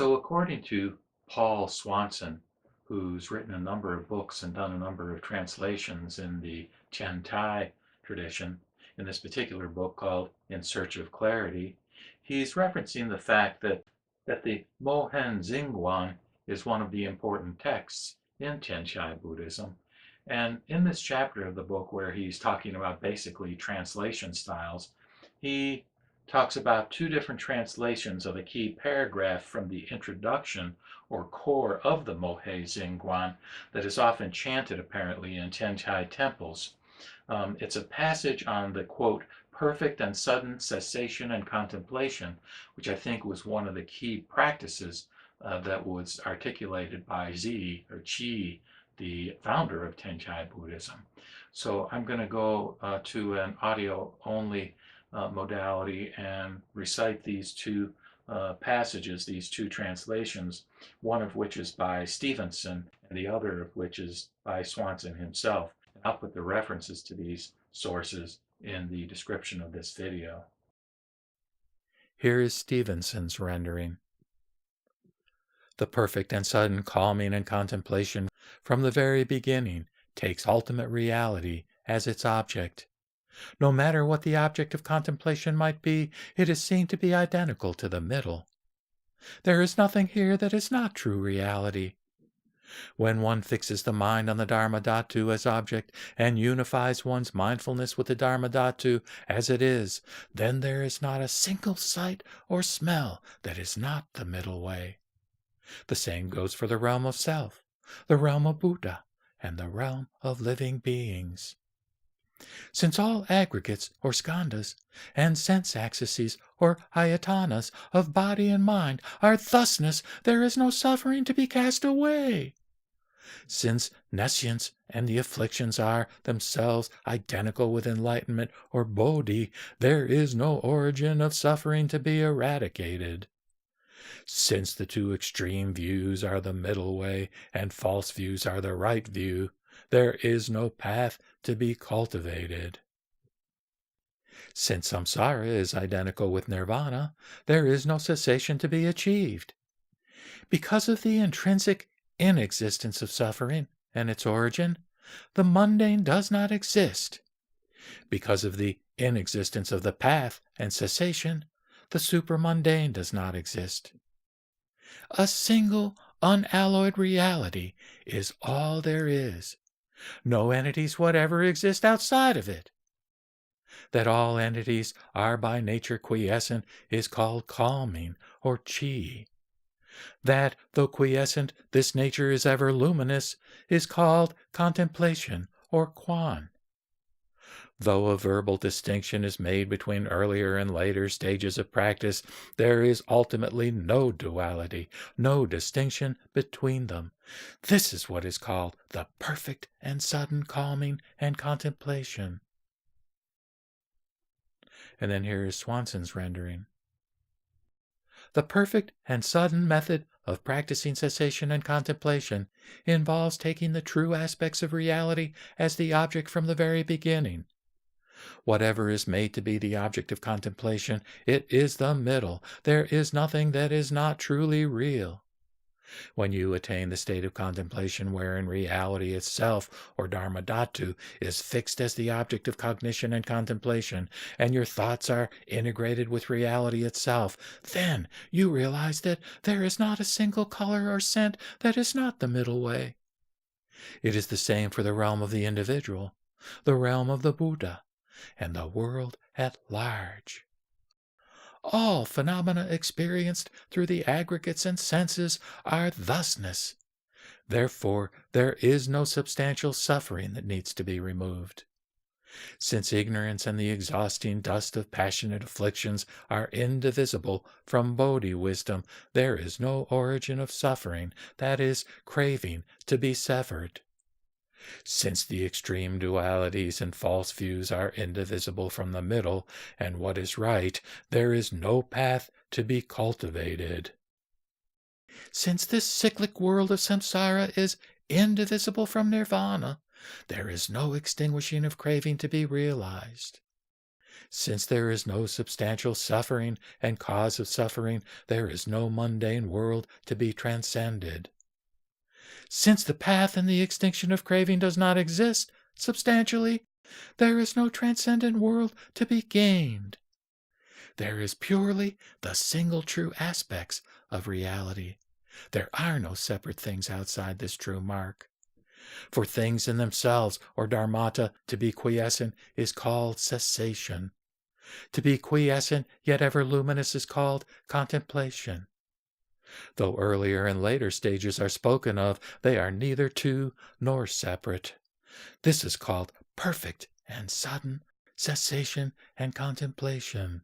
So according to Paul Swanson, who's written a number of books and done a number of translations in the Tiantai tradition, in this particular book called In Search of Clarity, he's referencing the fact that the Mohe zhiguan is one of the important texts in Tiantai Buddhism. And in this chapter of the book where he's talking about basically translation styles, he talks about two different translations of a key paragraph from the introduction or core of the Mohe zhiguan that is often chanted apparently in Tiantai temples. It's a passage on the, quote, perfect and sudden cessation and contemplation, which I think was one of the key practices that was articulated by Z or Chi, the founder of Tiantai Buddhism. So I'm going to go to an audio-only modality and recite these two passages, these two translations, one of which is by Stevenson and the other of which is by Swanson himself. And I'll put the references to these sources in the description of this video. Here is Stevenson's rendering. The perfect and sudden calming and contemplation from the very beginning takes ultimate reality as its object. No matter what the object of contemplation might be, it is seen to be identical to the middle. There is nothing here that is not true reality. When one fixes the mind on the Dharmadhatu as object and unifies one's mindfulness with the Dharmadhatu as it is, then there is not a single sight or smell that is not the middle way. The same goes for the realm of self, the realm of Buddha, and the realm of living beings. Since all aggregates or skandhas and sense axes or ayatanas of body and mind are thusness, there is no suffering to be cast away. Since nescience and the afflictions are themselves identical with enlightenment or bodhi, there is no origin of suffering to be eradicated. Since the two extreme views are the middle way and false views are the right view, there is no path to be cultivated. Since samsara is identical with nirvana, there is no cessation to be achieved. Because of the intrinsic inexistence of suffering and its origin, the mundane does not exist. Because of the inexistence of the path and cessation, the supramundane does not exist. A single, unalloyed reality is all there is. No entities whatever exist outside of it. That all entities are by nature quiescent is called calming or chi. That, though quiescent, this nature is ever luminous is called contemplation or quan. Though a verbal distinction is made between earlier and later stages of practice, there is ultimately no duality, no distinction between them. This is what is called the perfect and sudden calming and contemplation. And then here is Swanson's rendering. The perfect and sudden method of practicing cessation and contemplation involves taking the true aspects of reality as the object from the very beginning. Whatever is made to be the object of contemplation, it is the middle. There is nothing that is not truly real. When you attain the state of contemplation wherein reality itself, or Dharmadhatu, is fixed as the object of cognition and contemplation, and your thoughts are integrated with reality itself, then you realize that there is not a single color or scent that is not the middle way. It is the same for the realm of the individual, the realm of the Buddha, and the world at large. All phenomena experienced through the aggregates and senses are thusness. Therefore, there is no substantial suffering that needs to be removed. Since ignorance and the exhausting dust of passionate afflictions are indivisible from Bodhi wisdom, there is no origin of suffering, that is, craving, to be severed. Since the extreme dualities and false views are indivisible from the middle and what is right, there is no path to be cultivated. Since this cyclic world of samsara is indivisible from nirvana, there is no extinguishing of craving to be realized. Since there is no substantial suffering and cause of suffering, there is no mundane world to be transcended. Since the path and the extinction of craving does not exist substantially, there is no transcendent world to be gained. There is purely the single true aspects of reality. There are no separate things outside this true mark. For things in themselves, or dharmata, to be quiescent is called cessation. To be quiescent yet ever luminous is called contemplation. Though earlier and later stages are spoken of, they are neither two nor separate. This is called perfect and sudden cessation and contemplation.